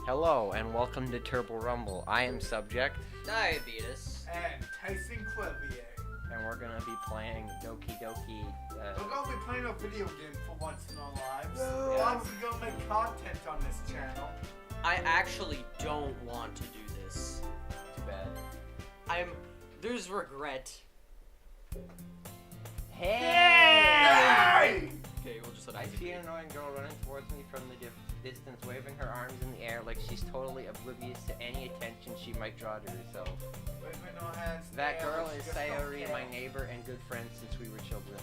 Hello and welcome to Turbo Rumble. I am Subject, Diabetes. And Tyson Clevier. and we're gonna be playing Doki. We're gonna be playing a video game for once in our lives. Yeah. Once we're gonna make content on this channel. I actually don't want to do this. Too bad. There's regret. Hey! Okay, we'll just let I it see an annoying girl running towards me from the distance, waving her arms in the air like she's totally oblivious to any attention she might draw to herself. Waving our hands in That the air girl like is she just don't Sayori, care. my neighbor and good friend since we were children.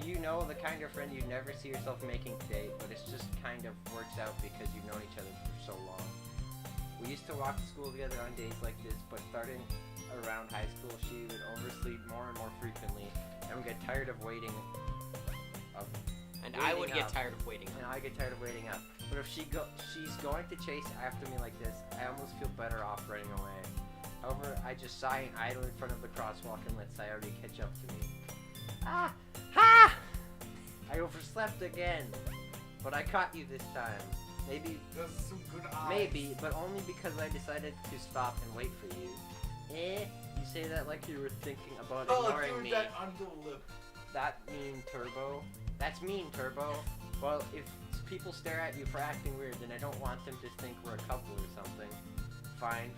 You know the kind of friend you'd never see yourself making today, but it's just kind of works out because you've known each other for so long. We used to walk to school together on days like this, but starting around high school, she would oversleep more and more frequently, and would get tired of waiting. And I would Waiting get up. tired of waiting. And I get tired of waiting up. But if she's going to chase after me like this, I almost feel better off running away. However, I just sigh and idle in front of the crosswalk and let Sayori catch up to me. Ah! Ha! I overslept again. But I caught you this time. Maybe, Those are some good eyes. maybe, but only because I decided to stop and wait for you. You say that like you were thinking about ignoring dude, me. that underlip. That mean, Turbo. That's mean, Turbo. Well, if people stare at you for acting weird, then I don't want them to think we're a couple or something. Fine.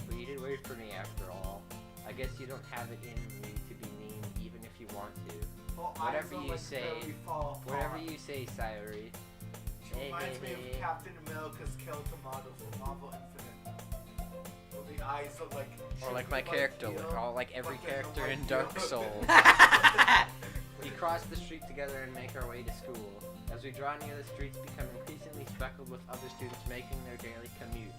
But you did wait for me after all. I guess you don't have it in you to be mean, even if you want to. Her Whatever eyes are, you like, say. very far Whatever apart. you say, Sayori. She reminds me of Captain America's Kill Tomato from Marvel Infinite. Where the eyes are like. Or like my shooting character, steel, like every but they're character like in Dark yellow. Souls. We cross the street together and make our way to school. As we draw near, the streets become increasingly speckled with other students making their daily commute.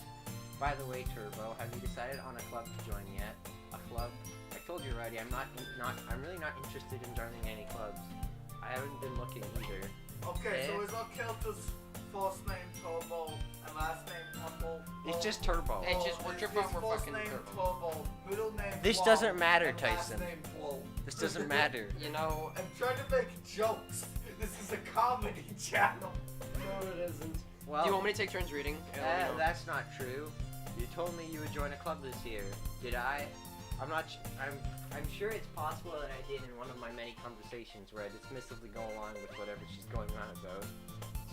By the way, Turbo, have you decided on a club to join yet? A club? I told you already, I'm really not interested in joining any clubs. I haven't been looking either. Okay, so is our character's first name Turbo and last name Tumble? It's just Turbo. It's just we're His tripping off, we're first fucking name Turbo. Turbo, middle name This Blow, doesn't matter, and last Tyson. name Blow. This doesn't matter. You know, I'm trying to make jokes. This is a comedy channel. no, it isn't. Well, Do you want me to take turns reading? No. that's not true. You told me you would join a club this year. Did I? I'm sure it's possible that I did in one of my many conversations where I dismissively go along with whatever she's going on about.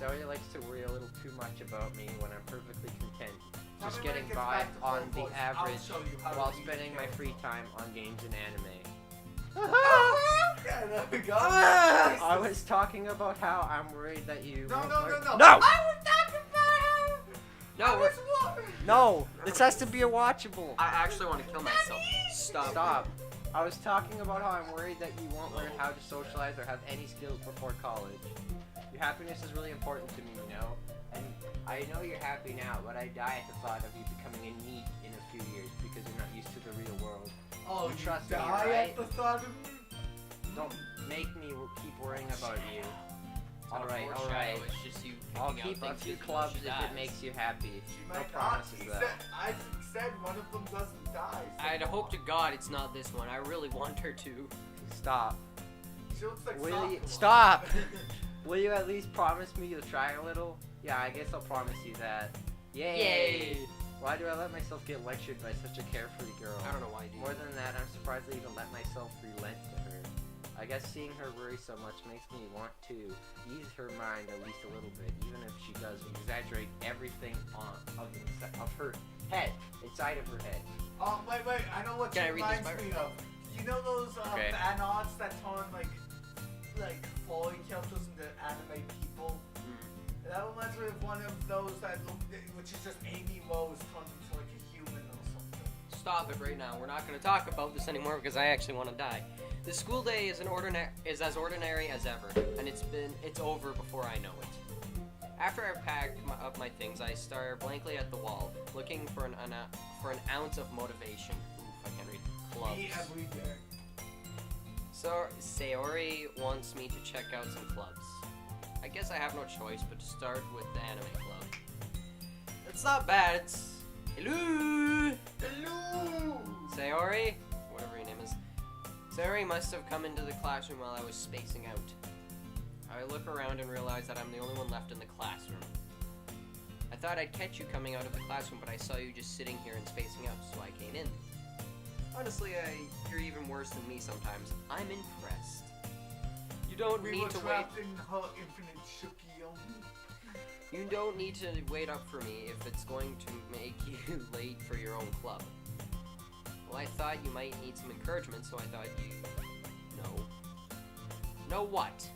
Sayori likes to worry a little too much about me when I'm perfectly content, just Tell me when getting it gets by back to on full the voice. I'll average show you how to while use spending my free character. time on games and anime. Yeah, there we go. I was talking about how I'm worried that you. No, won't no, learn- no, no. No! I was talking about No, I we're- was worried. No! This has to be a watchable. I actually want to kill myself. Stop. I was talking about how I'm worried that you won't learn how to socialize or have any skills before college. Your happiness is really important to me, you know? And I know you're happy now, but I die at the thought of you becoming a NEET in a few years because you're not used to the real world. Oh, You you trust me, die right? at the thought of me? Don't make me keep worrying about you. It's not a Alright. foreshadow, It's just you I'll picking out keep a things few that you know clubs she if dies. it makes you happy. She No might not. promises He though. said, I said one of them doesn't die. So I'd hope to God it's not this one. I really want her to. Stop. She looks like Will you- Sakura. stop! Will you at least promise me you'll try a little? Yeah, I guess I'll promise you that. Yay! Why do I let myself get lectured by such a carefree girl? I don't know why you do. More than that, I'm surprised I even let myself relent to her. I guess seeing her worry so much makes me want to ease her mind at least a little bit, even if she does exaggerate everything of her head, inside of her head. Oh, wait, I know what Can she I read this reminds me of. You know those Okay. fan arts that turn like foreign characters into anime people? That reminds me of one of those that look, which is just Amy Rose turned into like a human or something. Stop it right now. We're not going to talk about this anymore because I actually want to die. The school day is as ordinary as ever, and it's over before I know it. After I've packed up my things, I stare blankly at the wall, looking for an ounce of motivation. Oof, I can't read. Me Clubs. every day. So Sayori wants me to check out some clubs. I guess I have no choice but to start with the anime club. It's not bad. It's hello. Hello! Sayori, whatever your name is. Sayori must have come into the classroom while I was spacing out. I look around and realize that I'm the only one left in the classroom. thought I'd catch you coming out of the classroom, but I saw you just sitting here and spacing out, so I came in. Honestly, you're even worse than me sometimes. I'm impressed. You don't We need were to wait. trapped in her infinite Shuki only. You don't need to wait up for me if it's going to make you late for your own club. Well, I thought you might need some encouragement, so I thought you know. Know what?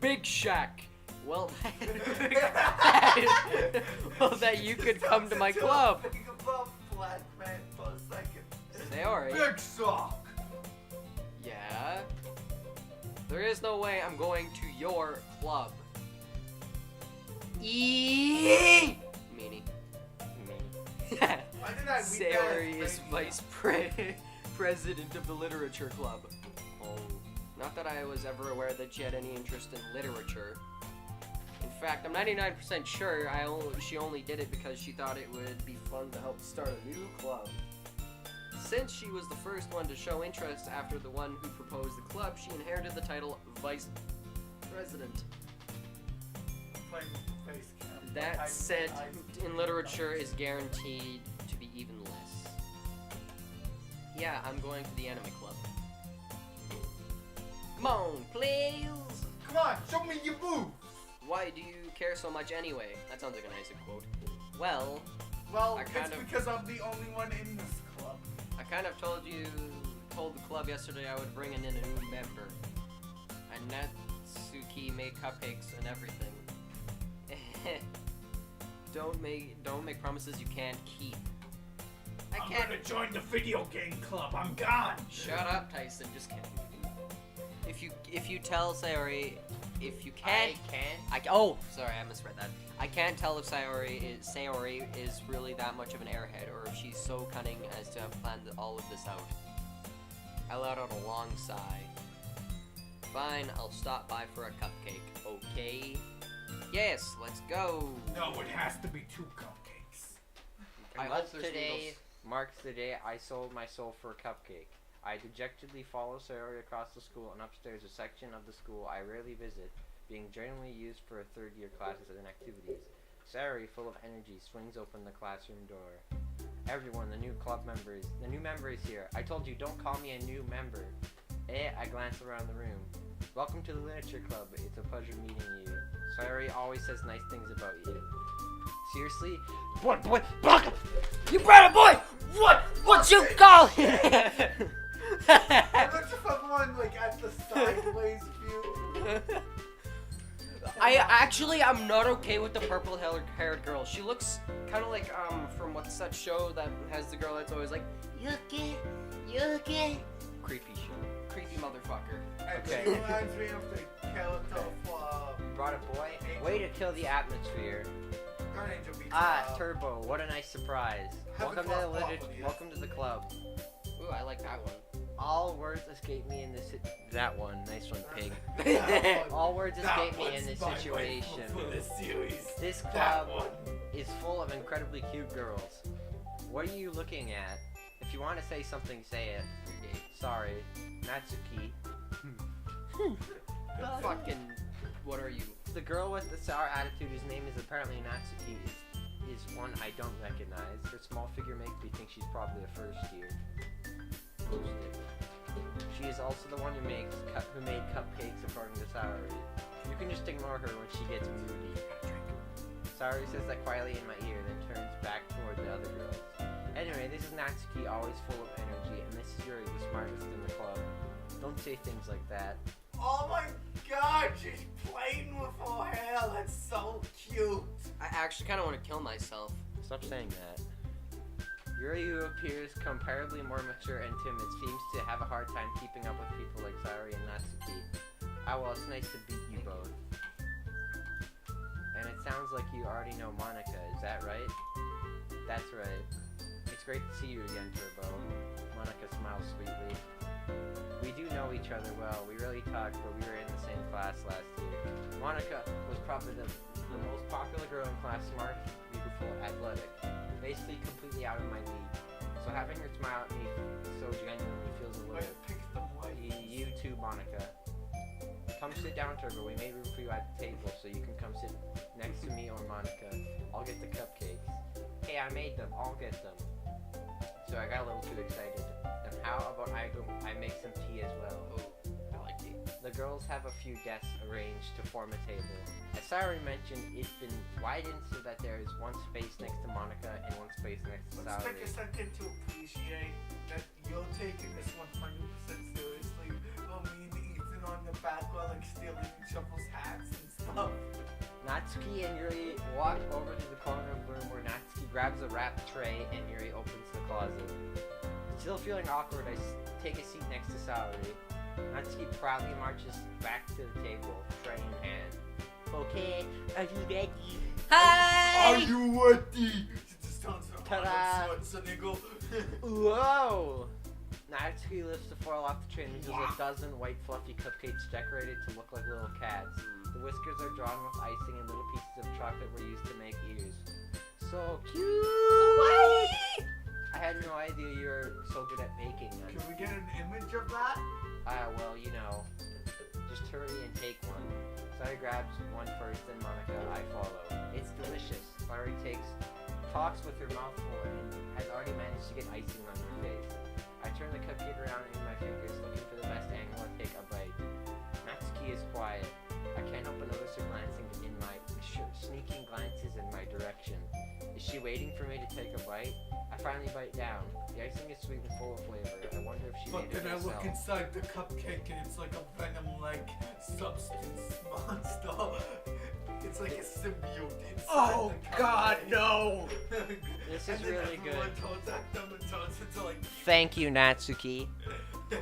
Big Shack. Well, well, that you could come to my club. Think about Black Man for a second. Sayori. Big sock. Yeah. There is no way I'm going to your club. Meanie. Me. Why did I read Sayori that? is president of the literature club. Oh. Not that I was ever aware that she had any interest in literature. In fact, I'm 99% sure she only did it because she thought it would be fun to help start a new club. Since she was the first one to show interest after the one who proposed the club, she inherited the title Vice President. Playing with the face cam. That said, in literature is guaranteed to be even less. Yeah, I'm going to the anime club. Come on, please! Come on, show me your moves. Why do you care so much anyway? That sounds like a nice quote. Well, Well, I it's kind of- because I'm the only one in this club. I kind of told the club yesterday I would bring in a new member. And Natsuki made cupcakes and everything. Don't make promises you can't keep. I I'm can't. gonna join the video game club. I'm gone. Shut up, Tyson. Just kidding. If you tell Sayori, if you can't, oh, sorry, I misread that. I can't tell if Sayori is really that much of an airhead, or if she's so cunning as to have planned all of this out. I let out a long sigh. Fine, I'll stop by for a cupcake. Okay. Yes, let's go. No, it has to be 2 cupcakes. I Unless hope there's today noodles. marks the day I sold my soul for a cupcake. I dejectedly follow Sayori across the school and upstairs a section of the school I rarely visit, being generally used for third-year classes and activities. Sayori, full of energy, swings open the classroom door. Everyone, the new member is here. I told you, don't call me a new member. I glance around the room. Welcome to the literature club. It's a pleasure meeting you. Sayori always says nice things about you. Seriously? What boy? You brought a boy! What you call him? I looked if I'm on like at the sideways view. I'm not okay with the purple-haired girl. She looks kind of like from what's that show that has the girl that's always like Yuki. Creepy show. Creepy motherfucker. Okay. It reminds me of the character of Brought a boy? Way to kill the atmosphere. Guard Angel beats Turbo, what a nice surprise. Haven't Welcome to the lost off on you. welcome to the club. Ooh, I like that one. All words escape me in this that one. Nice one, pig. That one. All words That escape me in one's this my situation. rifle for this series. This That club one. is full of incredibly cute girls. What are you looking at? If you want to say something, say it. Sorry. Natsuki. Fucking, what are you? The girl with the sour attitude whose name is apparently Natsuki is one I don't recognize. Her small figure makes me think she's probably a first year. Boosted. She is also the one who made cupcakes according to Sayori. You can just ignore her when she gets moody. Sayori says that quietly in my ear, then turns back toward the other girls. Anyway, this is Natsuki, always full of energy, and this is Yuri, the smartest in the club. Don't say things like that. Oh my god, she's playing with her hair. That's so cute. I actually kind of want to kill myself. Stop saying that. Yuri, who appears comparably more mature and timid, seems to have a hard time keeping up with people like Sayori and Natsuki. Ah, well, it's nice to beat you both. And it sounds like you already know Monica, is that right? That's right. It's great to see you again, Turbo. Monica smiles sweetly. We do know each other well. We rarely talked, but we were in the same class last year. Monica was probably the most popular girl in class, smart, beautiful, athletic. Basically completely out of my league. So having her smile at me so genuinely feels a Wait, little... pick them white. You too, Monica. Come sit down, Turbo. We made room for you at the table, so you can come sit next to me or Monica. I'll get the cupcakes. Hey, I made them. I'll get them. So I got a little too excited. And how about I make some tea as well? Oh, I like tea. The girls have a few desks arranged to form a table. As Sayori mentioned, it's been widened so that there is one space next to Monica and one space next to Let's take Sayori. a second to appreciate that you're taking this 100% seriously. While me and Ethan on the back while like stealing each other's hats and stuff. Natsuki and Yuri walk over to the corner of the room where Natsuki grabs a wrapped tray and Yuri opens the closet. Still feeling awkward, I take a seat next to Sayori. Natsuki proudly marches back to the table, tray in hand. Okay, are you ready? Are you ready? She just turns her Ta-da. on so they go. Whoa! Natsuki lifts the foil off the tray and uses a dozen white fluffy cupcakes decorated to look like little cats. The whiskers are drawn with icing and little pieces of chocolate were used to make ears. So cute! I had no idea you were so good at baking them. Can we get an image of that? Well, you know, just hurry and take one. Sayori grabs one first, then Monica, I follow. It's delicious. Sayori talks with her mouth full and has already managed to get icing on her face. I turn the cupcake around in my fingers, looking for the best angle and take a bite. Natsuki is quiet. I can't help but notice her sneaking glances in my direction. Is she waiting for me to take a bite? I finally bite down. The icing is sweet and full of flavor. I wonder if she But made it then I herself. look inside the cupcake and it's like a venom-like substance monster. It's like a symbiote inside Oh the God, cupcake. no! This And is then really everyone good. turns at them and turns into like. Thank you, Natsuki.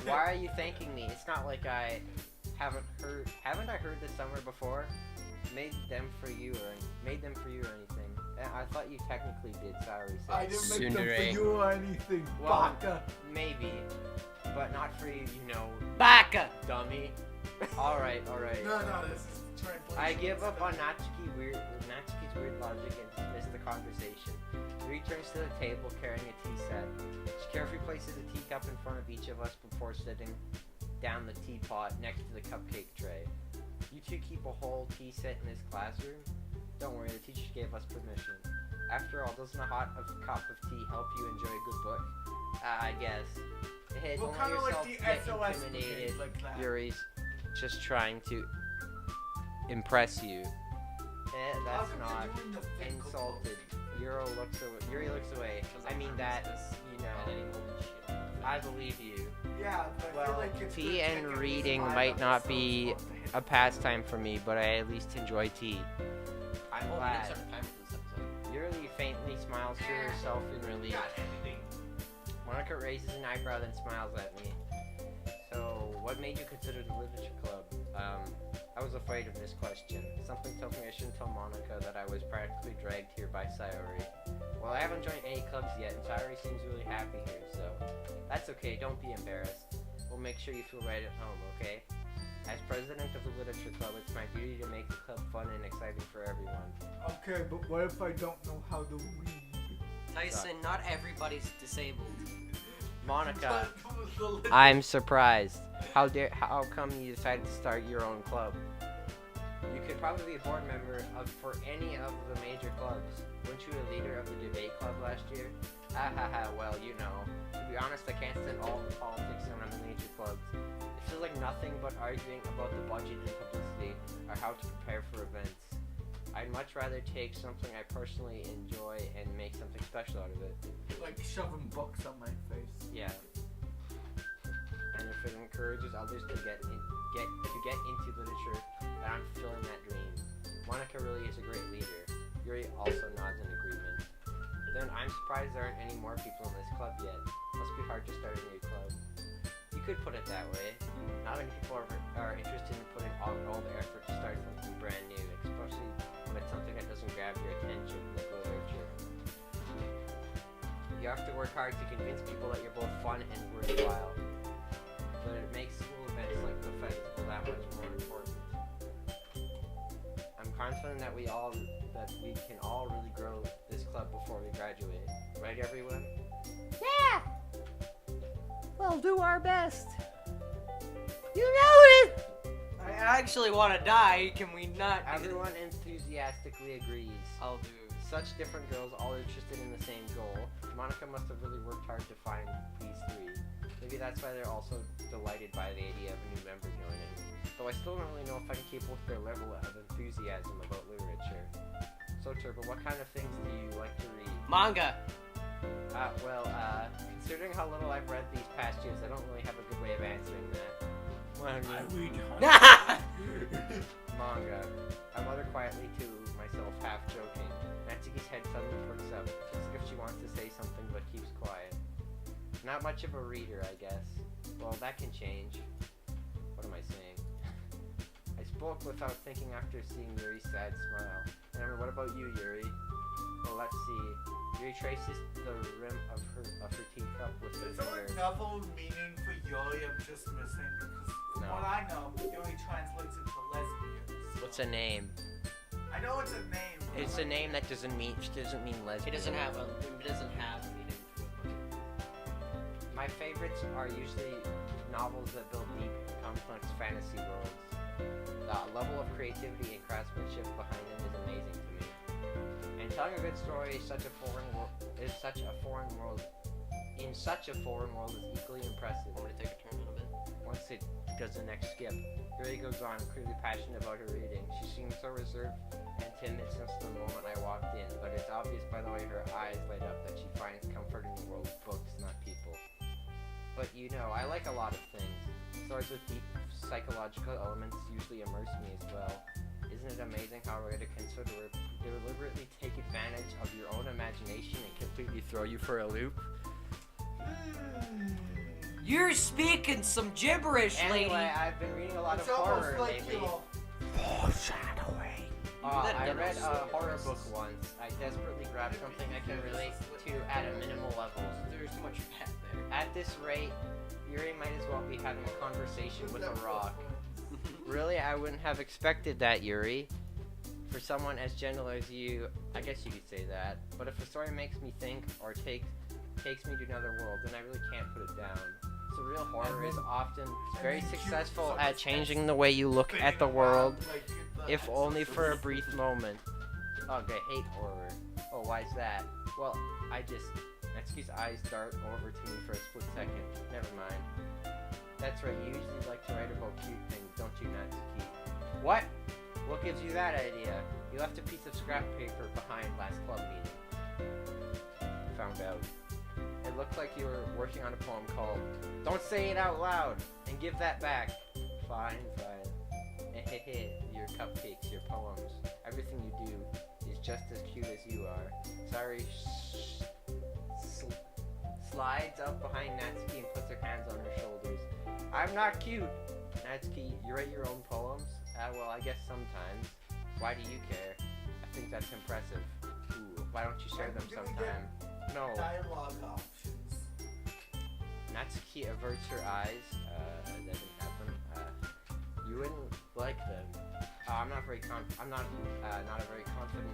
Why are you thanking me? It's not like I haven't I heard this summer before? Made them for you or anything. I thought you technically did, Sayori said. I didn't make them Tsundere. for you or anything, Well, Baka. Maybe, but not for you, you know, Baka! dummy. Alright. No, this is translation. I give up on Natsuki's weird logic and dismiss the conversation. He returns to the table carrying a tea set. She carefully places a teacup in front of each of us before sitting down the teapot next to the cupcake tray. You two keep a whole tea set in this classroom? Don't worry, the teacher gave us permission. After all, doesn't a hot cup of tea help you enjoy a good book? I guess. Hey, Well, don't kind let of like yourself the get SOS intimidated. brigade, like that. Yuri's just trying to impress you. That's How come not you're doing the fake insulted. cookie? Yuri looks away. I mean that, you know, I believe you. Yeah, but I feel Well, like it's tea good and taking reading these might live not episodes be off the hit a pastime for me, but I at least enjoy tea. I'm Well, we didn't glad. start a timer for this episode. Yuri faintly smiles to herself in relief. Got anything. Monica raises an eyebrow then smiles at me. So, what made you consider the literature club? I was afraid of this question. Something told me I shouldn't tell Monica that I was practically dragged here by Sayori. Well, I haven't joined any clubs yet, and Sayori seems really happy here, so that's okay, don't be embarrassed. We'll make sure you feel right at home, okay? As president of the literature club, it's my duty to make the club fun and exciting for everyone. Okay, but what if I don't know how to read? Tyson, not everybody's disabled. Monica, But was the lit- I'm surprised. How come you decided to start your own club? You could probably be a board member for any of the major clubs. Weren't you a leader of the debate club last year? Well, you know. To be honest, I can't stand all the politics around the major clubs. It feels like nothing but arguing about the budget and publicity or how to prepare for events. I'd much rather take something I personally enjoy and make something special out of it. like shoving books on my face. Yeah. And if it encourages others to get into literature, then I'm fulfilling that dream. Monica really is a great leader. Yuri also nods in agreement. Then I'm surprised there aren't any more people in this club yet. Must be hard to start a new club. You could put it that way. Not many people are interested in putting all the effort to start something brand new, especially when it's something that doesn't grab your attention, like literature. You have to work hard to convince people that you're both fun and worthwhile. But it makes school events like the festival that much more important. I'm confident that we can all really grow this club before we graduate. Right, everyone? Yeah! We'll do our best. You know it! I actually want to die. Can we not? Everyone enthusiastically agrees. I'll do. Such different girls, all interested in the same goal. Monica must have really worked hard to find these three. Maybe that's why they're also delighted by the idea of a new member joining. Though I still don't really know if I can keep up with their level of enthusiasm about literature. So Turbo, what kind of things do you like to read? Manga. Considering how little I've read these past years, I don't really have a good way of answering that. I read Manga. I mutter quietly to myself, half joking. Natsuki's head suddenly perks up, just as if she wants to say something but keeps quiet. Not much of a reader, I guess. Well, that can change. What am I saying? I spoke without thinking after seeing Yuri's sad smile. Remember, what about you, Yuri? Well, let's see. Yuri traces the rim of her teacup with her Is there finger. another meaning for Yuri I'm just missing? Because from No. what I know, Yuri translates into lesbian. What's a name? I know it's a name. but It's a name that doesn't mean lesbian. It doesn't have meaning to it. My favorites are usually novels that build deep, complex fantasy worlds. The level of creativity and craftsmanship behind them is amazing to me. And telling a good story is such a foreign world. In such a foreign world is equally impressive. Want me to take a turn in a bit? Once it does the next skip, Yuri goes on, clearly passionate about her reading. She seems so reserved and timid since the moment I walked in, but it's obvious by the way her eyes light up that she finds comfort in the world of books, not people. But you know, I like a lot of things. Stories with deep psychological elements usually immerse me as well. Isn't it amazing how a writer can sort of deliberately take advantage of your own imagination and completely throw you for a loop? You're speaking some gibberish, lady. Anyway, I've been reading a lot It's of almost horror like lately. foreshadowing. I read a horror book once. I desperately grabbed something I can relate to at a minimal level. There's too much fat there. At this rate, Yuri might as well be having a conversation with a rock. Really, I wouldn't have expected that, Yuri. For someone as gentle as you, I guess you could say that. But if a story makes me think or takes me to another world, then I really can't put it down. Surreal horror is often very successful at changing the way you look at the world, if only for a brief moment. Ugh, I hate horror. Oh, why's that? Well, Natsuki's eyes dart over to me for a split second. Never mind. That's right, you usually like to write about cute things, don't you, Natsuki? What? What gives you that idea? You left a piece of scrap paper behind last club meeting. Found out. It looked like you were working on a poem called Don't Say It Out Loud and Give That Back. Fine. Your cupcakes, your poems, everything you do is just as cute as you are. Sorry, slides up behind Natsuki and puts her hands on her shoulders. I'm not cute. Natsuki, you write your own poems? Well, I guess sometimes. Why do you care? I think that's impressive. Ooh, why don't you share them sometime? No. Dialogue options. Natsuki averts her eyes. That doesn't happen. You wouldn't like them. I'm not a very confident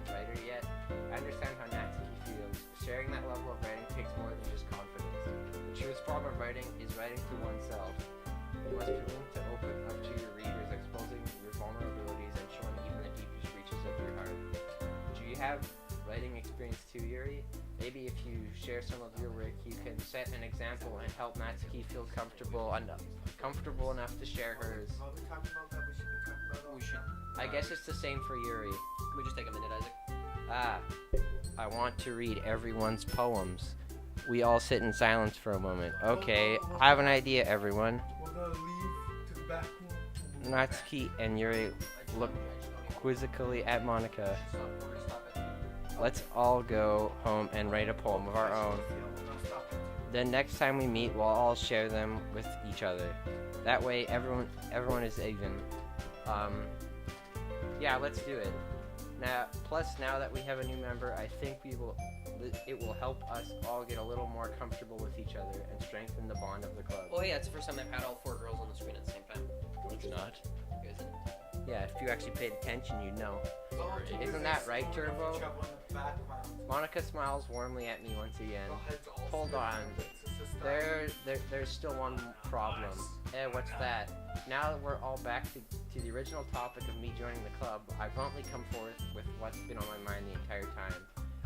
writer yet. I understand how Natsuki feels. Sharing that level of writing takes more than just confidence. The truest form of writing is writing to oneself. You must be willing to open up to your readers, exposing your vulnerabilities and showing even the deepest reaches of your heart. Do you have writing experience too, Yuri? Maybe if you share some of your work, you can set an example and help Natsuki feel comfortable enough to share hers. Are we talking about that? We should be talking about We should. I guess it's the same for Yuri. Can we just take a minute, Isaac? I want to read everyone's poems. We all sit in silence for a moment. Okay, I have an idea, everyone. We're gonna leave to the back room. Natsuki and Yuri look quizzically at Monica. Let's all go home and write a poem of our own. Then next time we meet, we'll all share them with each other. That way, everyone is even. Yeah, let's do it. Now that we have a new member, I think it will help us all get a little more comfortable with each other and strengthen the bond of the club. Oh yeah, it's the first time I've had all 4 girls on the screen at the same time. No, it's not. Is it? Yeah, if you actually paid attention, you'd know. Oh, Isn't that right, Turbo? Trouble in the background. Monica smiles warmly at me once again. Our heads all Hold split on. and it's There's still one problem. What's that? Now that we're all back to the original topic of me joining the club, I bluntly come forth with what's been on my mind the entire time.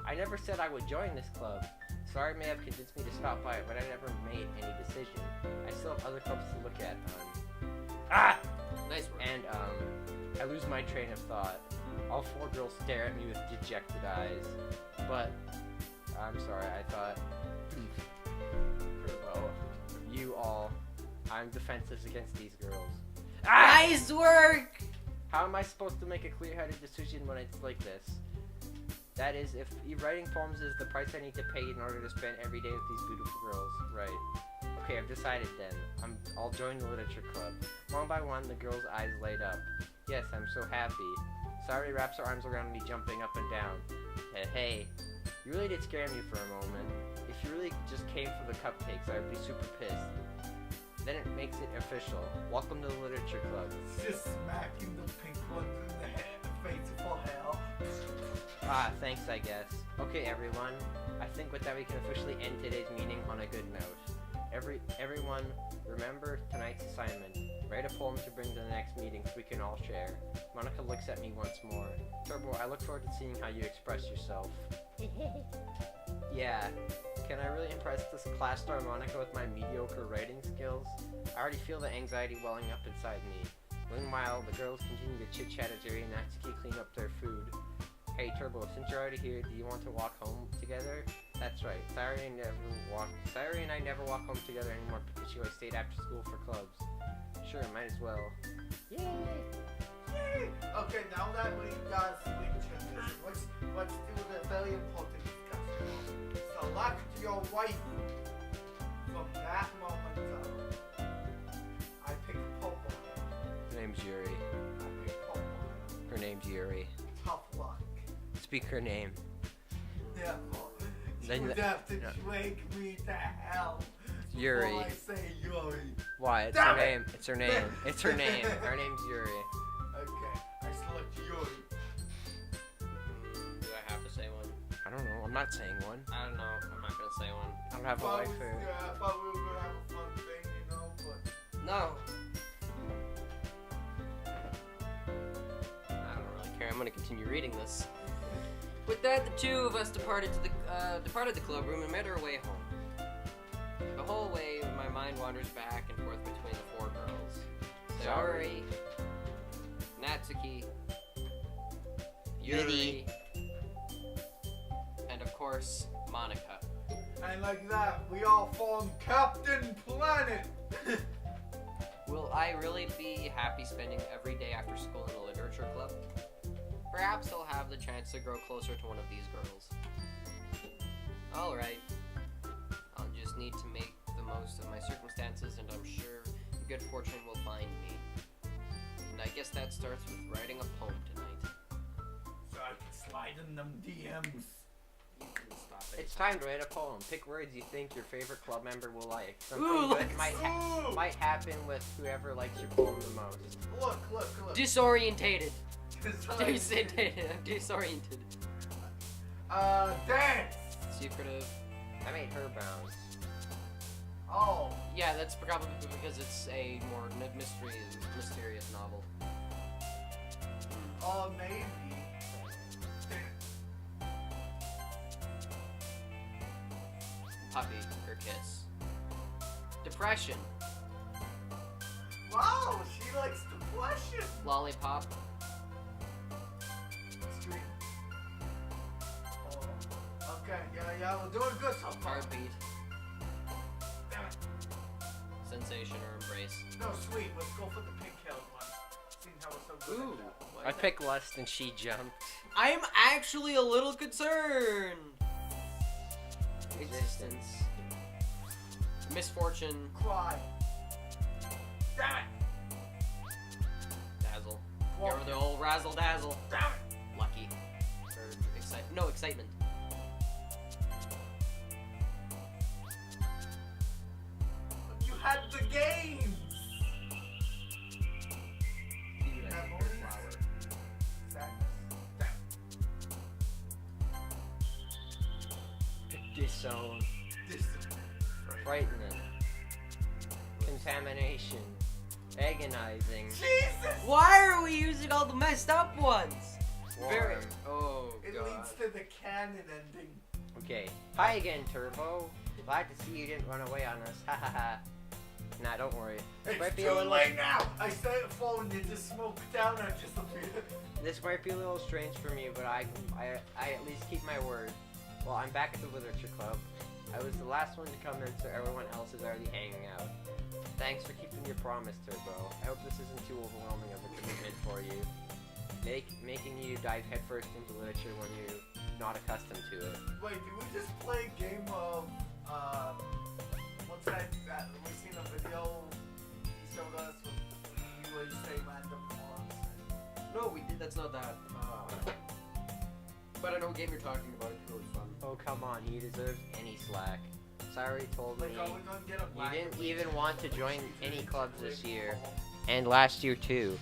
I never said I would join this club. Sorry may have convinced me to stop by it, but I never made any decision. I still have other clubs to look at. Nice one. And I lose my train of thought. All four girls stare at me with dejected eyes. But I'm sorry, I thought well, you all, I'm defenseless against these girls. Nice work! How am I supposed to make a clear-headed decision when it's like this? That is, if writing poems is the price I need to pay in order to spend every day with these beautiful girls, right? Okay, I've decided then. I'll join the literature club. One by one, the girls' eyes light up. Yes, I'm so happy. Sayuri wraps her arms around me, jumping up and down. Hey, you really did scare me for a moment. If you really just came for the cupcakes, I would be super pissed. Then it makes it official. Welcome to the literature club. Just smacking the pink ones in the head, face for hell. Thanks, I guess. Okay, everyone. I think with that we can officially end today's meeting on a good note. Everyone, remember tonight's assignment. Write a poem to bring to the next meeting so we can all share. Monica looks at me once more. Turbo, I look forward to seeing how you express yourself. Yeah. Can I really impress this class star Monica with my mediocre writing skills? I already feel the anxiety welling up inside me. Meanwhile, the girls continue to chit-chat as Jerry and Natsuki clean up their food. Hey Turbo, since you're already here, do you want to walk home together? That's right. Sayuri and I never walk home together anymore because she always stayed after school for clubs. Sure, might as well. Yay! Yay! Okay, now that we got switch transition, let's do the very important discussion. Select your wife. From that moment on, I pick Popo. Her name's Yuri. I pick Popo. Her name's Yuri. Tough luck. Speak her name. Therefore, Then you would the- have to no. drag me to hell. Yuri. Before I say Yuri. Why? It's Damn her it! name. It's her name. It's her name. Her name's Yuri. Okay, I select Yuri. Do I have to say one? I don't know. I'm not saying one. I don't know. I'm not gonna say one. I don't have a wife or... Yeah, I thought we were gonna have a fun thing, you know, but No. I don't really care. I'm gonna continue reading this. With that, the two of us departed the club room and made our way home. The whole way, my mind wanders back and forth between the four girls: Sayuri, Natsuki, Yuri, and of course, Monica. and like that, we all form Captain Planet. Will I really be happy spending every day after school in a literature club? Perhaps I'll have the chance to grow closer to one of these girls. Alright. I'll just need to make the most of my circumstances, and I'm sure good fortune will find me. And I guess that starts with writing a poem tonight. So I can slide in them DMs. You can stop it. It's time to write a poem. Pick words you think your favorite club member will like. Something Ooh, good look. might happen with whoever likes your poem the most. Look. Disorientated. Design. Disorientated. I'm disoriented. Dance. Secretive. I made her bounce. Oh, Yeah, that's probably because it's a more mysterious novel. maybe. Puppy or kiss. Depression. Wow, she likes depression. Lollipop. Street. Oh, okay, yeah, we're doing good so far. Heartbeat. Damn it. Sensation or embrace. No, sweet. Let's go for the pink-haired one. Seeing how we're so good Ooh. at that. what I is that? picked lust and she jumped. I'm actually a little concerned. Existence. Misfortune. Cry. Damn it. Dazzle. Whoa. You're the old razzle dazzle. Damn it. Lucky. Or excitement. You had the games. Disown. This frightening, contamination, agonizing, Jesus! Why are we using all the messed up ones? Very. warm. Oh It god. leads to the canon ending. Okay. Hi again, Turbo. Glad to see you didn't run away on us. Ha ha ha. Nah, don't worry. It's Might be too a little- late now! I started falling into smoke down and disappeared. This might be a little strange for me, but I at least keep my word. Well, I'm back at the Literature Club. I was the last one to come in, so everyone else is already hanging out. Thanks for keeping your promise, Turbo. I hope this isn't too overwhelming of a commitment for you. Making you dive headfirst into literature when you're not accustomed to it. Wait, did we just play a game of, what's that we seen a video he showed us with you always say random words? No, we did. That's not that. But I know what game you're talking about. It's really fun. Oh, come on, he deserves any slack. Sorry told me Like, are we gonna get a you black didn't and even white want to join feature any clubs this situation? year. And last year too.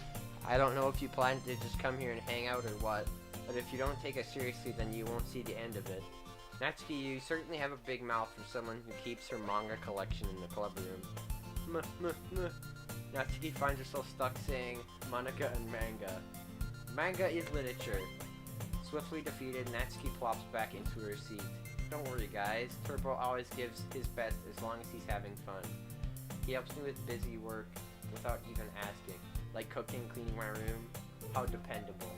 I don't know if you plan to just come here and hang out or what, but if you don't take us seriously, then you won't see the end of it. Natsuki, you certainly have a big mouth for someone who keeps her manga collection in the club room. Natsuki finds herself stuck saying manga and manga. Manga is literature. Swiftly defeated, Natsuki plops back into her seat. Don't worry guys, Turbo always gives his best as long as he's having fun. He helps me with busy work without even asking. Like cooking, cleaning my room. How dependable.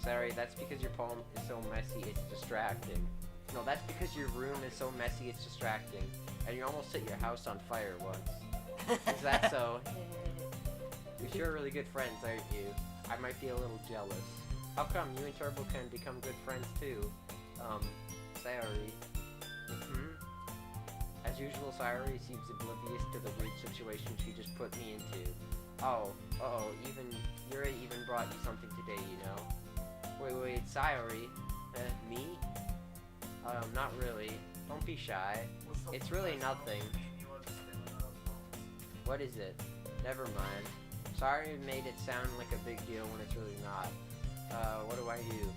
Sorry, that's because your poem is so messy, it's distracting. No, that's because your room is so messy, it's distracting. And you almost set your house on fire once. Is that so? You're sure really good friends, aren't you? I might be a little jealous. How come you and Turbo can become good friends too? Sayori. As usual, Sayori seems oblivious to the weird situation she just put me into. Oh, even Yuri even brought you something today, you know? Wait, Sayori? Me? Not really. Don't be shy. It's really nothing. What is it? Never mind. Sorry made it sound like a big deal when it's really not. What do I do?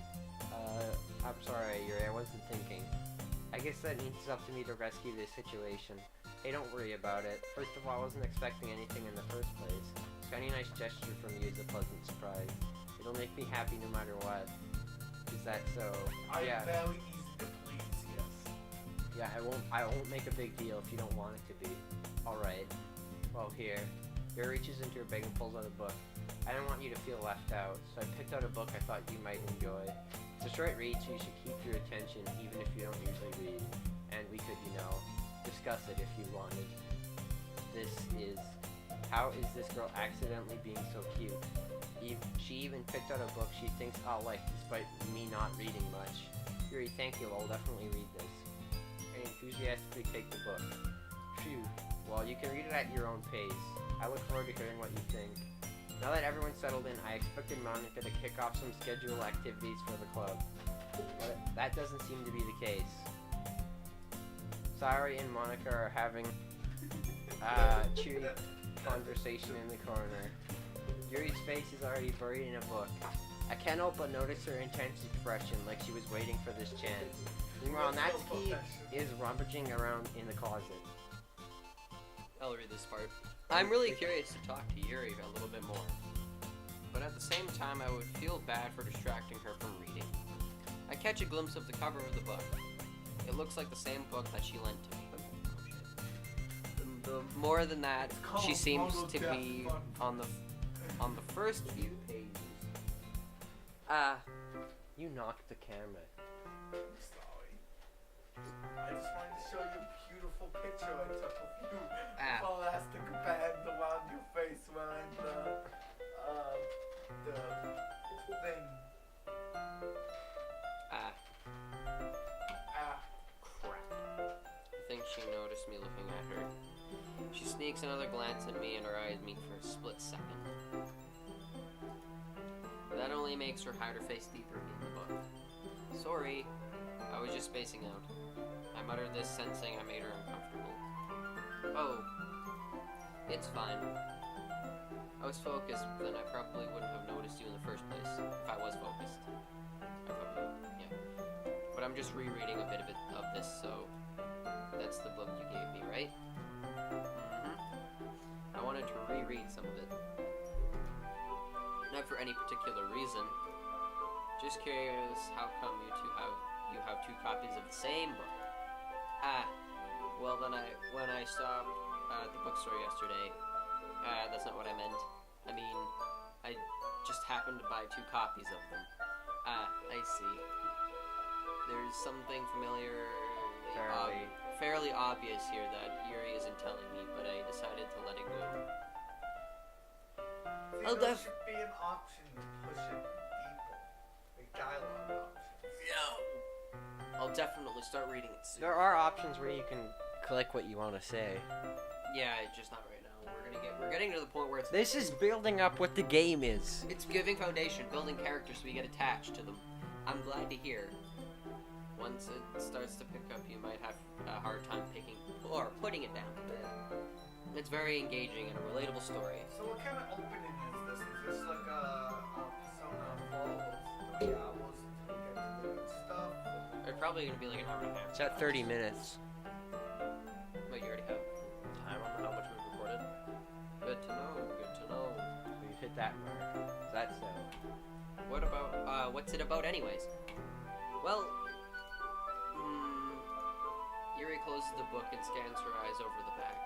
I'm sorry, Yuri, I wasn't thinking. I guess that means it's up to me to rescue this situation. Hey, don't worry about it. First of all, I wasn't expecting anything in the first place. So any nice gesture from you is a pleasant surprise. It'll make me happy no matter what. Is that so? I'm Yeah. very easy to please, yes. Yeah, I won't make a big deal if you don't want it to be. Alright. Well, here. Yuri reaches into her bag and pulls out a book. I didn't want you to feel left out, so I picked out a book I thought you might enjoy. It's a short read, so you should keep your attention even if you don't usually read. And we could, you know, discuss it if you wanted. This is How Is This Girl Accidentally Being So Cute? She even picked out a book she thinks I'll like despite me not reading much. Yuri, thank you, I'll definitely read this. I enthusiastically take the book. Phew. Well, you can read it at your own pace. I look forward to hearing what you think. Now that everyone's settled in, I expected Monica to kick off some scheduled activities for the club. But that doesn't seem to be the case. Sayori and Monica are having a cheery conversation in the corner. Yuri's face is already buried in a book. I can't help but notice her intense expression, like she was waiting for this chance. Meanwhile, Natsuki is rummaging around in the closet. I'll read this part. I'm really curious to talk to Yuri a little bit more. But at the same time, I would feel bad for distracting her from reading. I catch a glimpse of the cover of the book. It looks like the same book that she lent to me. More than that, she seems to be on the first few pages. You knocked the camera. I'm sorry. I just wanted to show you a beautiful picture I took of you. Elastic bands around your face wearing the thing. Crap. I think she noticed me looking at her. She sneaks another glance at me and her eyes meet for a split second. But that only makes her hide her face deeper in the book. Sorry, I was just spacing out. I muttered this, sensing I made her uncomfortable. Oh, it's fine. I was focused, then I probably wouldn't have noticed you in the first place, if I was focused. Yeah. But I'm just rereading a bit of this, so That's the book you gave me, right? I wanted to reread some of it. Not for any particular reason. Just curious, how come you have two copies of the same book? Well, when I stopped at the bookstore yesterday, that's not what I meant. I mean, I just happened to buy two copies of them. I see. There's something fairly obvious here that Yuri isn't telling me, but I decided to let it go. There should be an option to push it deeper. Like dialogue options. No! I'll definitely start reading it soon. There are options where you can click what you want to say. Yeah, just not right now. We're getting to the point where This is building up what the game is. it's giving foundation, building characters so we get attached to them. I'm glad to hear. Once it starts to pick up, you might have a hard time putting it down. It's very engaging and a relatable story. So what kind of opening is this? Is this like a Persona 4 with 3 hours to get to the good stuff? It's probably going to be like an hour and a half. It's at 30 minutes. But you already have. I don't know how much we've recorded. Good to know. Good to know. We've hit that mark. That's What about, what's it about anyways? Well, Yuri closes the book and scans her eyes over the back.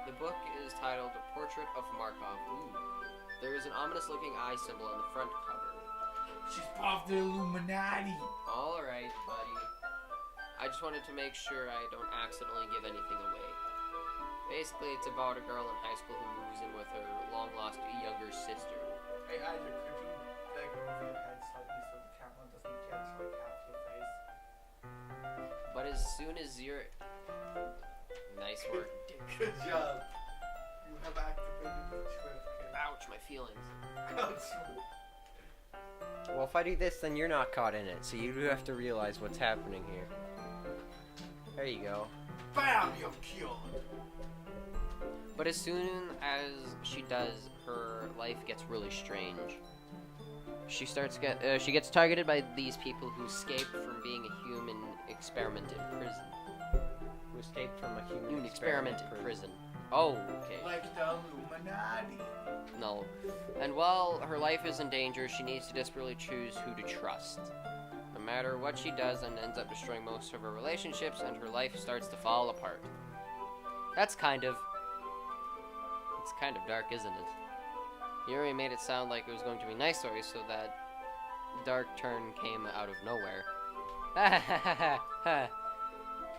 The book is titled A Portrait of Markov. Ooh. There is an ominous-looking eye symbol on the front cover. She's part of the Illuminati. Alright, buddy. I just wanted to make sure I don't accidentally give anything away. Basically, it's about a girl in high school who moves in with her long-lost younger sister. Hey, Isaac, could you like move your head slightly so the camera doesn't catch like half your face? But as soon as you're... Nice work. Good job. You have activated the trick. Ouch, my feelings. Well, if I do this, then you're not caught in it, so you do have to realize what's happening here. There you go. Bam! You're cured. But as soon as she does, her life gets really strange. She gets targeted by these people who escaped from being a human experiment in prison. Who escaped from a human experiment in prison. Oh, okay. Like the Illuminati. No. And while her life is in danger, she needs to desperately choose who to trust. No matter what she does, and ends up destroying most of her relationships, and her life starts to fall apart. It's kind of dark, isn't it? Yuri made it sound like it was going to be a nice story, so that dark turn came out of nowhere.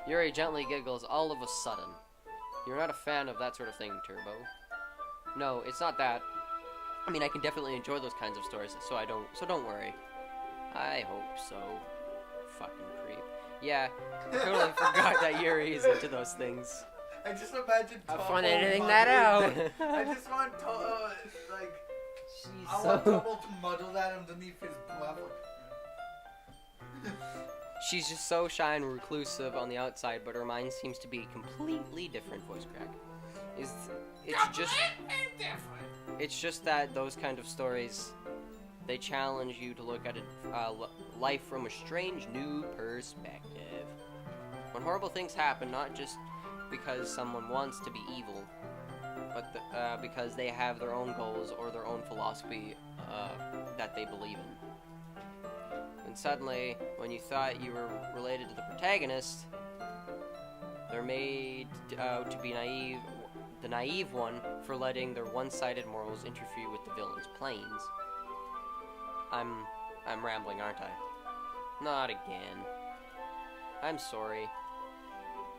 Yuri gently giggles all of a sudden. You're not a fan of that sort of thing, Turbo. No, it's not that. I mean, I can definitely enjoy those kinds of stories, so don't worry. I hope so. Fucking creep. Yeah, I totally forgot that Yuri is into those things. I just imagine Have Tomo fun editing that out. I just want like She's I want Tomo to muddle that underneath his breath. She's just so shy and reclusive on the outside, but her mind seems to be completely different. Voice crack. It's just that those kind of stories, they challenge you to look at life from a strange new perspective. When horrible things happen, not just because someone wants to be evil, but because they have their own goals or their own philosophy that they believe in. And suddenly, when you thought you were related to the protagonist, they're made out to be the naive one for letting their one-sided morals interfere with the villain's plans. I'm rambling, aren't I? Not again. I'm sorry.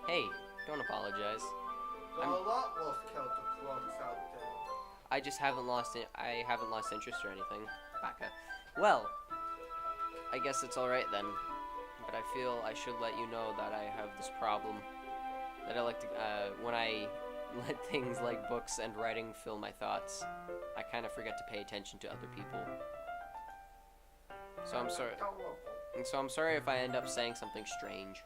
Hey, don't apologize. There are a lot more counterclocks out there. I just haven't lost interest or anything. Baka. Well, I guess it's alright then. But I feel I should let you know that I have this problem. That I like to, when I let things like books and writing fill my thoughts, I kind of forget to pay attention to other people. So I'm sorry. And so I'm sorry if I end up saying something strange.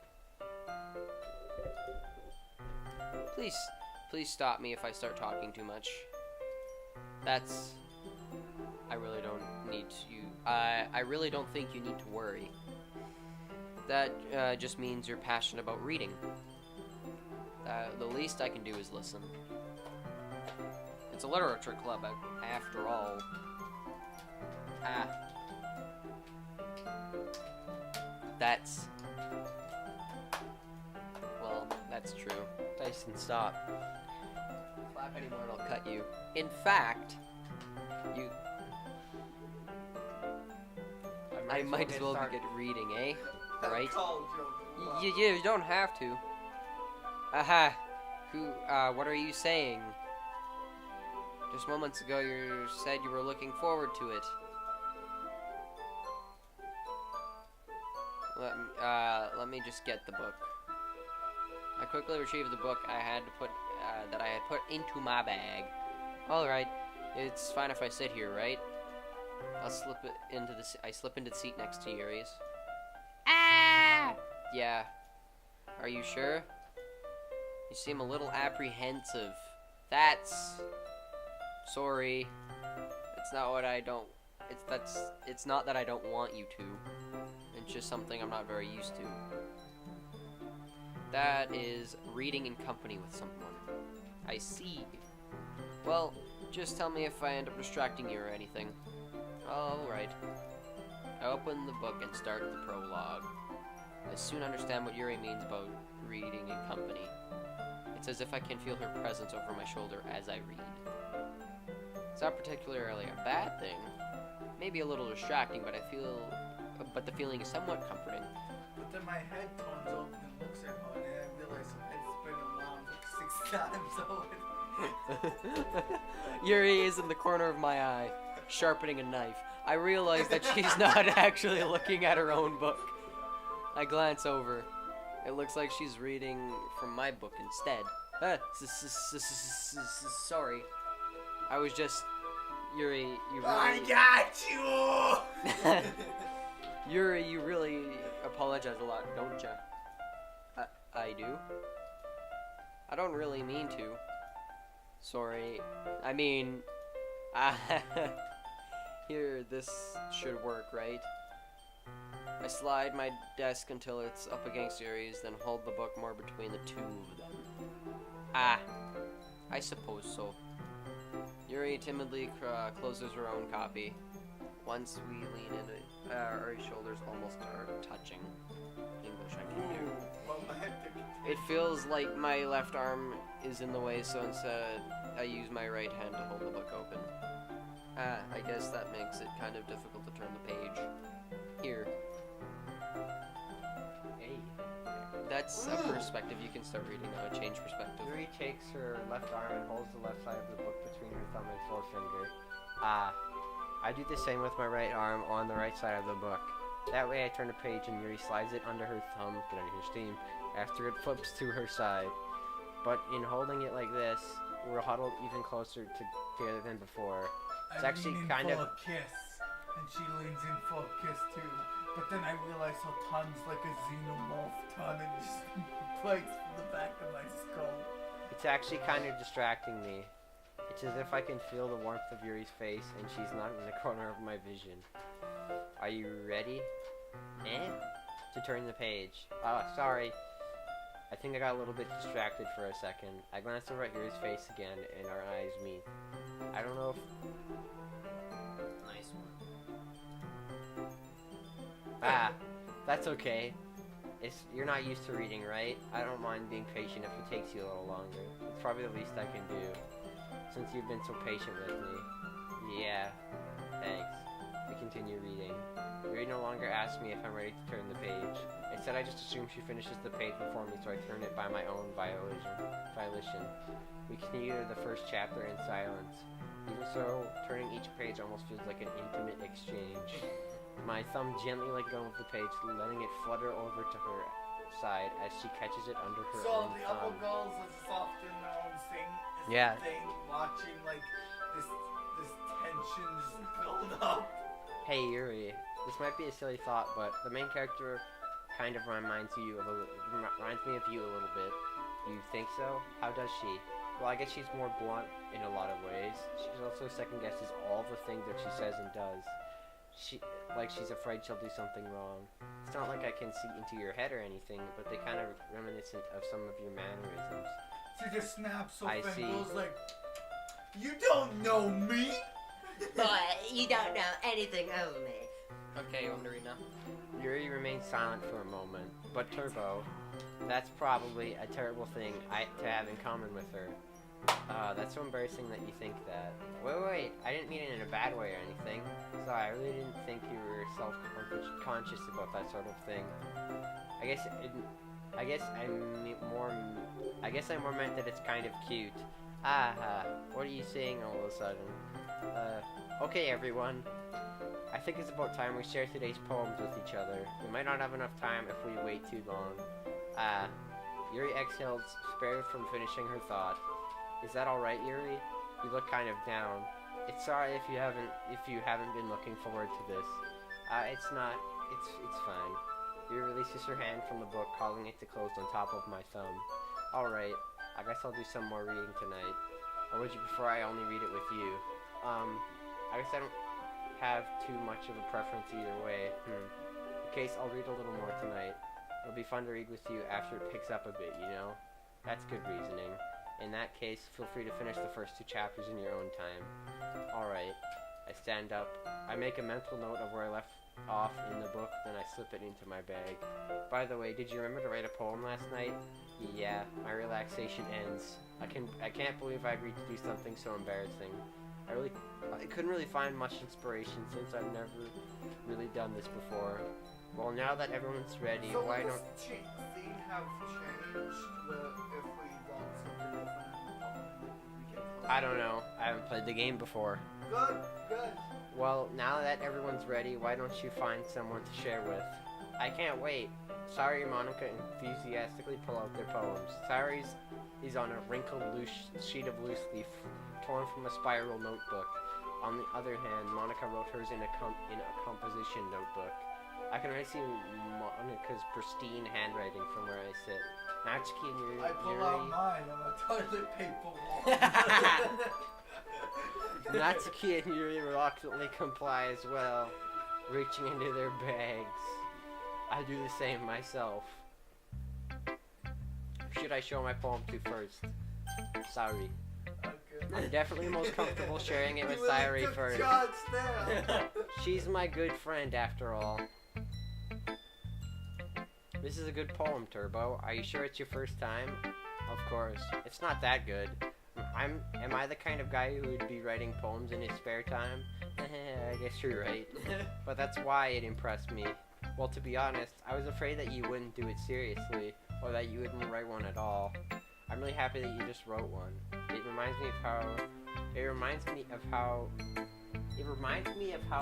Please stop me if I start talking too much. I really don't need to. I really don't think you need to worry. That just means you're passionate about reading. The least I can do is listen. It's a literature club, after all. Ah. That's... Well, that's true. Tyson, stop. Clap anymore and I'll cut you. In fact, you... I might as well get reading, eh? Right? You don't have to. Aha. What are you saying? Just moments ago you said you were looking forward to it. Let me just get the book. I quickly retrieved the book I had put into my bag. Alright, it's fine if I sit here, right? I slip into the seat next to Yuri's. Ah! Yeah. Are you sure? You seem a little apprehensive. Sorry. It's not what I don't... It's not that I don't want you to. It's just something I'm not very used to. That is reading in company with someone. I see. Well, just tell me if I end up distracting you or anything. Alright. I open the book and start the prologue. I soon understand what Yuri means about reading in company. It's as if I can feel her presence over my shoulder as I read. It's not particularly a bad thing. Maybe a little distracting, but the feeling is somewhat comforting. But then my head turns over and looks at her, and I realize her head's spinning around like 6 times over. Yuri is in the corner of my eye, sharpening a knife. I realize that she's not actually looking at her own book. I glance over. It looks like she's reading from my book instead. Sorry. I was just... Yuri, you really... I got you! Yuri, you really apologize a lot, don't ya? I do? I don't really mean to. Sorry. I mean... Here, this should work, right? I slide my desk until it's up against Yuri's, then hold the book more between the two of them. I suppose so. Yuri timidly closes her own copy. Once we lean into our shoulders almost are touching. English I can do. It feels like my left arm is in the way, so instead I use my right hand to hold the book open. I guess that makes it kind of difficult to turn the page. Here. Hey. That's a perspective you can start reading now. Change perspective. Yuri takes her left arm and holds the left side of the book between her thumb and forefinger. I do the same with my right arm on the right side of the book. That way I turn the page and Yuri slides it under her thumb, get out of here steam, after it flips to her side. But in holding it like this, we're huddled even closer together than before. It's actually kind of... a kiss, and she leans in for a kiss too. But then I realize her tongue's like a xenomorph tongue and just bites the back of my skull. It's actually kind of distracting me. It's as if I can feel the warmth of Yuri's face and she's not in the corner of my vision. Are you ready? To turn the page. Oh, sorry. I think I got a little bit distracted for a second. I glanced over at Yuri's face again and our eyes meet. I don't know if... Nice one. That's okay. You're not used to reading, right? I don't mind being patient if it takes you a little longer. It's probably the least I can do, since you've been so patient with me. Yeah, thanks. I continue reading. Yuri no longer asks me if I'm ready to turn the page. Instead, I just assume she finishes the page before me, so I turn it by my own volition. We continue to the first chapter in silence. Even so, turning each page almost feels like an intimate exchange. My thumb gently let go of the page, letting it flutter over to her side as she catches it under her So own the thumb. other girls are soft in their own thing. Yeah. Watching like this tension just build up. Hey Yuri, this might be a silly thought, but the main character kind of reminds me of you a little bit. You think so? How does she? Well, I guess she's more blunt in a lot of ways. She also second guesses all the things that she says and does. she's afraid she'll do something wrong. It's not like I can see into your head or anything, but they kind of reminiscent of some of your mannerisms. She just snaps I open see. and goes like, "You don't know me." But you don't know anything of me. Okay, you want me to read now? Yuri remains silent for a moment, but Turbo, that's probably a terrible thing to have in common with her. That's so embarrassing that you think that. Wait, I didn't mean it in a bad way or anything. Sorry, I really didn't think you were self-conscious about that sort of thing. I guess I more meant that it's kind of cute. What are you saying all of a sudden? Okay everyone. I think it's about time we share today's poems with each other. We might not have enough time if we wait too long. Yuri exhaled, spared from finishing her thought. Is that alright, Yuri? You look kind of down. It's sorry if you haven't been looking forward to this. It's not. It's fine. Yuri releases her hand from the book, causing it to close on top of my thumb. Alright, I guess I'll do some more reading tonight. Or would you prefer I only read it with you? I guess I don't have too much of a preference either way. In case, I'll read a little more tonight. It'll be fun to read with you after it picks up a bit, you know? That's good reasoning. In that case, feel free to finish the first 2 chapters in your own time. Alright. I stand up. I make a mental note of where I left off in the book, then I slip it into my bag. By the way, did you remember to write a poem last night? Yeah, my relaxation ends. I can't believe I agreed to do something so embarrassing. I couldn't really find much inspiration since I've never really done this before. Well, now that everyone's ready, So why does don't... the thing have changed where if we want something different in the poem, we can I don't know. I haven't played the game before. Good. Well, now that everyone's ready, why don't you find someone to share with? I can't wait. Sari and Monica enthusiastically pull out their poems. Sari's is on a wrinkled loose sheet of loose leaf, torn from a spiral notebook. On the other hand, Monica wrote hers in a composition notebook. I can already see Monica's pristine handwriting from where I sit. Natsuki and I pull out mine on a toilet paper wall. Natsuki and Yuri reluctantly comply as well, reaching into their bags. I do the same myself. Who should I show my poem to first? Sari. Okay. I'm definitely most comfortable sharing it with You really Sari took first. charge there. She's my good friend after all. This is a good poem, Turbo. Are you sure it's your first time? Of course. It's not that good. Am I the kind of guy who would be writing poems in his spare time? I guess you're right. But that's why it impressed me. Well, to be honest, I was afraid that you wouldn't do it seriously, or that you wouldn't write one at all. I'm really happy that you just wrote one. It reminds me of how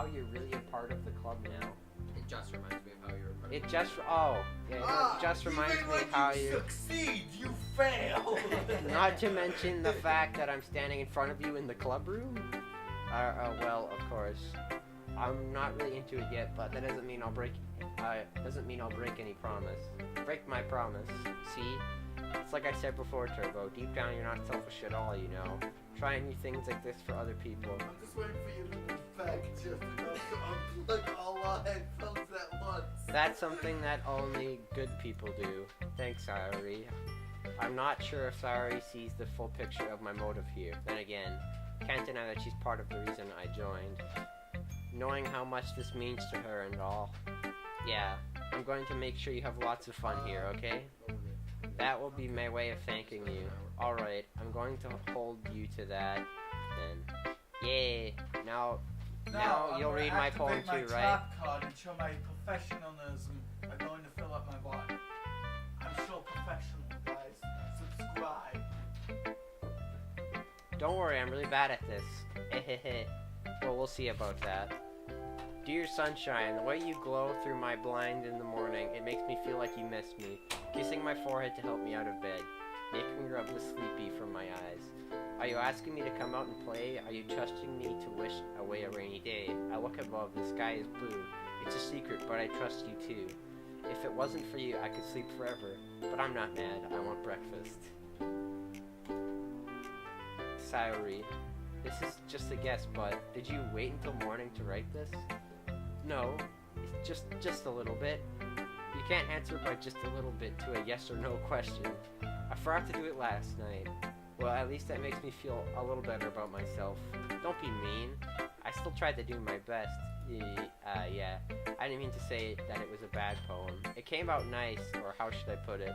you're really a part of the club now. It just reminds me of how you were. It just reminds me of how you succeed, you fail. Not to mention the fact that I'm standing in front of you in the club room. Well, of course, I'm not really into it yet, but that doesn't mean I'll break any promise. Break my promise. See? It's like I said before, Turbo. Deep down, you're not selfish at all, you know. Trying new things like this for other people. I'm just waiting for you to move back just enough to unplug all our headphones at once. That's something that only good people do. Thanks, Sari. I'm not sure if Sari sees the full picture of my motive here. Then again, can't deny that she's part of the reason I joined. Knowing how much this means to her and all. Yeah, I'm going to make sure you have lots of fun here, okay? That will be my way of thanking you. Alright, I'm going to hold you to that, then. Yay! Now you'll read my poem too, right? Trap card and show my professionalism by going to fill up my body. I'm so professional, guys. Subscribe. Don't worry, I'm really bad at this. Well, we'll see about that. Dear sunshine, the way you glow through my blind in the morning, it makes me feel like you miss me. Kissing my forehead to help me out of bed. Making me rub the sleepy from my eyes. Are you asking me to come out and play? Are you trusting me to wish away a rainy day? I look above, the sky is blue. It's a secret, but I trust you too. If it wasn't for you, I could sleep forever. But I'm not mad, I want breakfast. Sayuri, this is just a guess, but did you wait until morning to write this? No, just a little bit. You can't answer by just a little bit to a yes or no question. I forgot to do it last night. Well, at least that makes me feel a little better about myself. Don't be mean. I still tried to do my best. Yeah. I didn't mean to say that it was a bad poem. It came out nice, or how should I put it?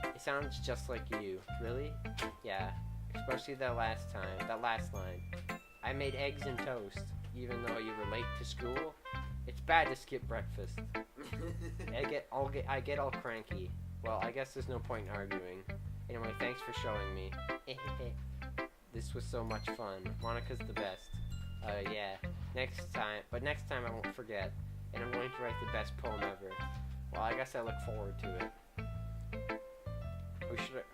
It sounds just like you. Really? Yeah. Especially that last line. I made eggs and toast, even though you were late to school. It's bad to skip breakfast. I get all cranky. Well, I guess there's no point in arguing. Anyway, thanks for showing me. This was so much fun. Monica's the best. Yeah. Next time I won't forget. And I'm going to write the best poem ever. Well, I guess I look forward to it.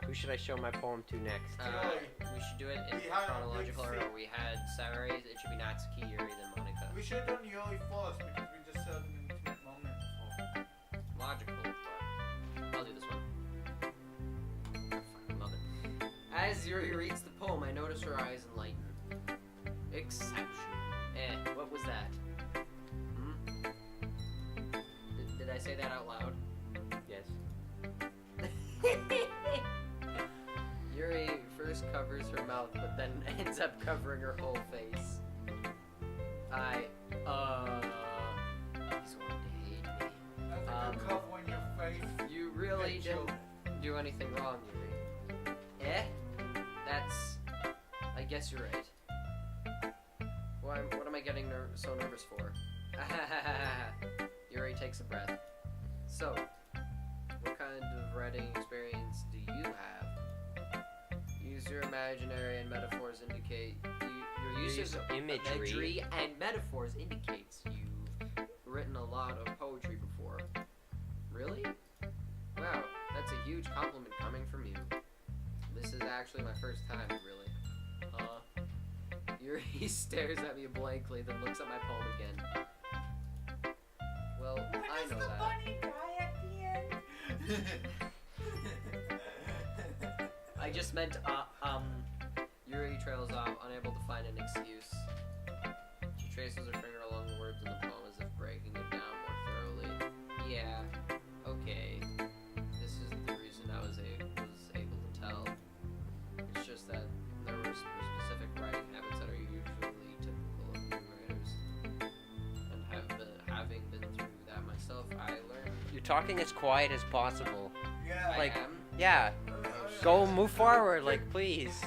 Who should I show my poem to next? We should do it in chronological order. We had Sarai, it should be Natsuki, Yuri, then Monica. We should have done Yuri first because we just said an intimate moment before. Logical, but I'll do this one. I fucking love it. As Yuri reads the poem, I notice her eyes enlighten. Exception. What was that? Did I say that out loud? Yes. Yuri first covers her mouth, but then ends up covering her whole face. He's going to hate me. I think you're covering your face. You really didn't do anything wrong, Yuri. I guess you're right. What am I getting so nervous for? Yuri takes a breath. So, what kind of writing experience do you have? Use your imaginary and metaphors indicate your use of imagery and metaphors indicates you've written a lot of poetry before. Really? Wow, that's a huge compliment coming from you. This is actually my first time, really. Yuri stares at me blankly, then looks at my poem again. Well, I know that. Bunny cry at the end? I just meant, Yuri trails off, unable to find an excuse. She traces her finger along the words in the poem as if breaking it down more thoroughly. Yeah, okay. This is the reason I was able to tell. It's just that there were specific writing habits that are usually typical of new writers. And having been through that myself, I learned. You're talking as quiet as possible. Yeah. Like, I am. yeah. Go move forward, like, please.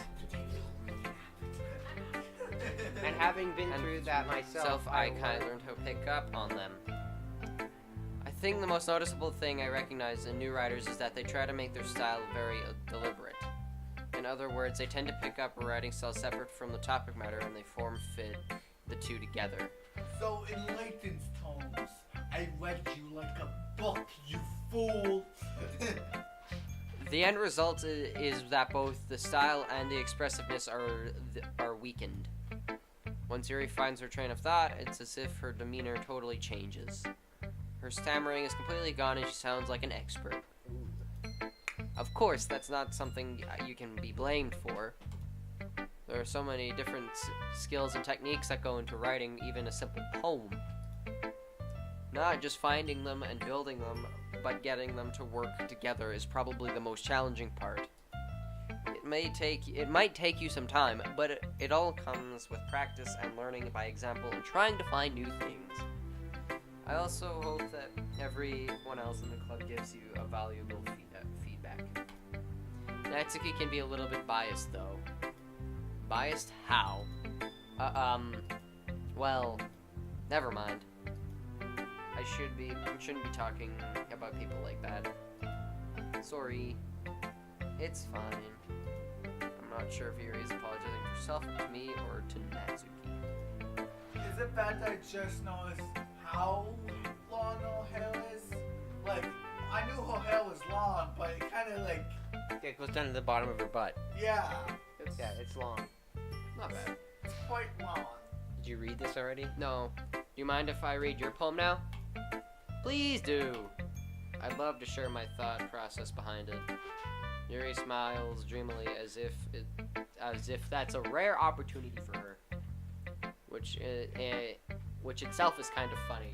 And having been through that myself, I kind of learned how to pick up on them. I think the most noticeable thing I recognize in new writers is that they try to make their style very deliberate. In other words, they tend to pick up a writing style separate from the topic matter and they fit the two together. So, in Layton's tones, I read you like a book, you fool! The end result is that both the style and the expressiveness are weakened. Once Yuri finds her train of thought, it's as if her demeanor totally changes. Her stammering is completely gone and she sounds like an expert. Of course, that's not something you can be blamed for. There are so many different skills and techniques that go into writing even a simple poem. Not just finding them and building them, but getting them to work together is probably the most challenging part. It might take you some time, but it all comes with practice and learning by example and trying to find new things. I also hope that everyone else in the club gives you a valuable feedback. Natsuki can be a little bit biased though. Biased how? Well, never mind. I shouldn't be talking about people like that. Sorry. It's fine. I'm not sure if Yuri is apologizing to herself, to me, or to Natsuki. Is it bad that I just noticed how long her hair is? Like, I knew her hair was long, but it kind of like... Yeah, it goes down to the bottom of her butt. Yeah. Yeah, it's long. Not bad. It's quite long. Did you read this already? No. Do you mind if I read your poem now? Please do. I'd love to share my thought process behind it. Yuri smiles dreamily as if that's a rare opportunity for her, which itself is kind of funny.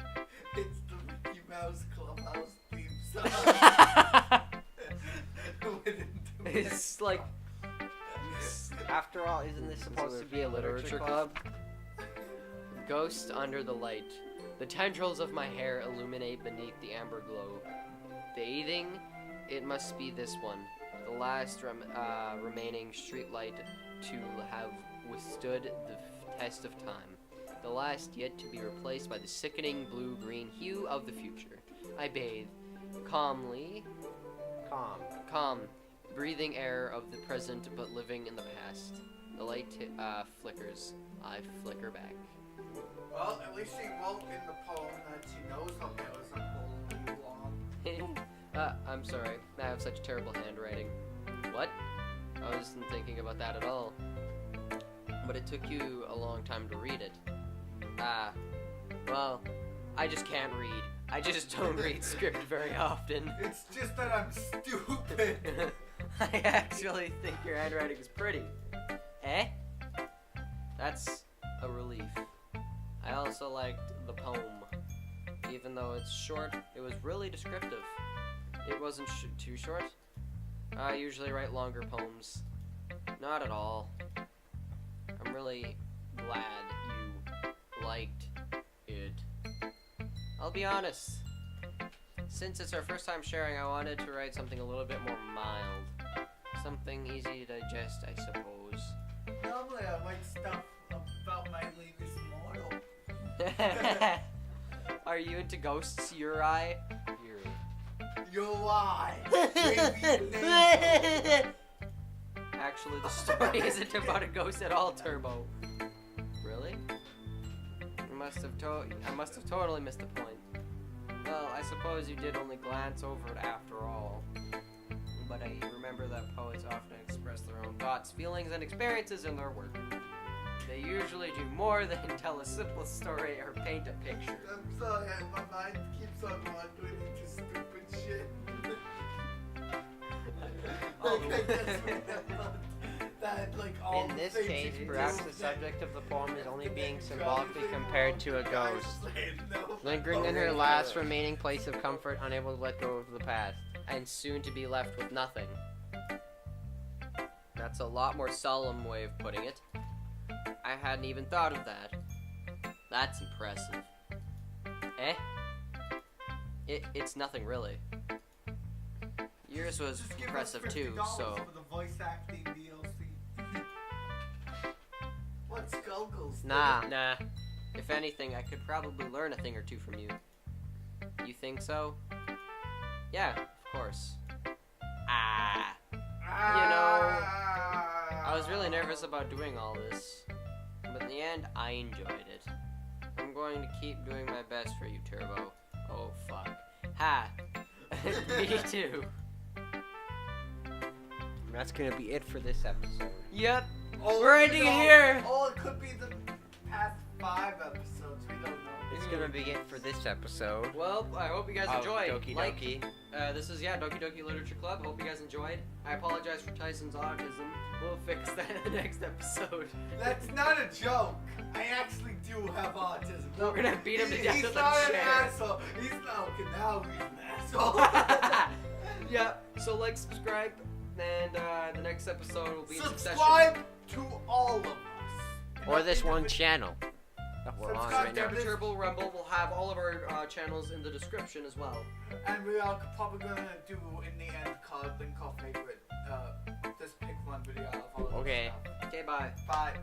It's the Mickey Mouse Clubhouse theme song. It's like After all, isn't this supposed to be a literature club? Ghost under the light. The tendrils of my hair illuminate beneath the amber glow. Bathing, it must be this one. The last remaining street light to have withstood the test of time. The last yet to be replaced by the sickening blue-green hue of the future. I bathe calmly, calm, breathing air of the present but living in the past. The light flickers. I flicker back. Well, at least she wrote in the poem that she knows how Bella's not holding you long. I'm sorry. I have such terrible handwriting. What? I wasn't thinking about that at all. But it took you a long time to read it. Well, I just can't read. I just don't read script very often. It's just that I'm stupid. I actually think your handwriting is pretty. Eh? That's a relief. I also liked the poem. Even though it's short, it was really descriptive. It wasn't too short. I usually write longer poems. Not at all. I'm really glad you liked it. I'll be honest. Since it's our first time sharing, I wanted to write something a little bit more mild. Something easy to digest, I suppose. Normally I write stuff about my latest model. Are you into ghosts, Uri? You're why? Actually, the story isn't about a ghost at all, Turbo. Really? I must have totally missed the point. Well, I suppose you did only glance over it after all. But I remember that poets often express their own thoughts, feelings, and experiences in their work. They usually do more than tell a simple story or paint a picture. I'm sorry, my mind keeps on wandering into stupid shit. Like, I just remembered that, like, all In the this things case, you perhaps do the that- subject of the poem is only being that symbolically everything compared to a the guy was ghost, saying, no. lingering in her last remaining place of comfort, unable to let go of the past. And soon to be left with nothing. That's a lot more solemn way of putting it. I hadn't even thought of that. That's impressive. Eh? It's nothing really. Yours was Just give us impressive too, $50 so... for the voice acting DLC. What's Goggles? Nah. If anything, I could probably learn a thing or two from you. You think so? Yeah, of course. I was really nervous about doing all this, but in the end, I enjoyed it. I'm going to keep doing my best for you, Turbo. Oh, fuck. Ha! Me too. And that's gonna be it for this episode. Yep. Oh, We're ending it here. Oh, it could be the past 5 episodes. We don't know. It's gonna be it for this episode. Well, I hope you guys of enjoyed. Doki Like, Doki. this is Doki Doki Literature Club. Hope you guys enjoyed. I apologize for Tyson's autism. We'll fix that in the next episode. That's not a joke. I actually do have autism. We're gonna beat him to death He's with not a an chair. asshole. He's not. Okay, now he's an asshole. Yeah, so like, subscribe, and the next episode will be in succession. Subscribe to all of us. Or this one channel that we're on Subscribe right to now. After Turbo Rumble, we'll have all of our channels in the description as well. And we are probably gonna do in the end link our favorite. Just pick one video out of all of this Okay. stuff. Okay, bye. Bye.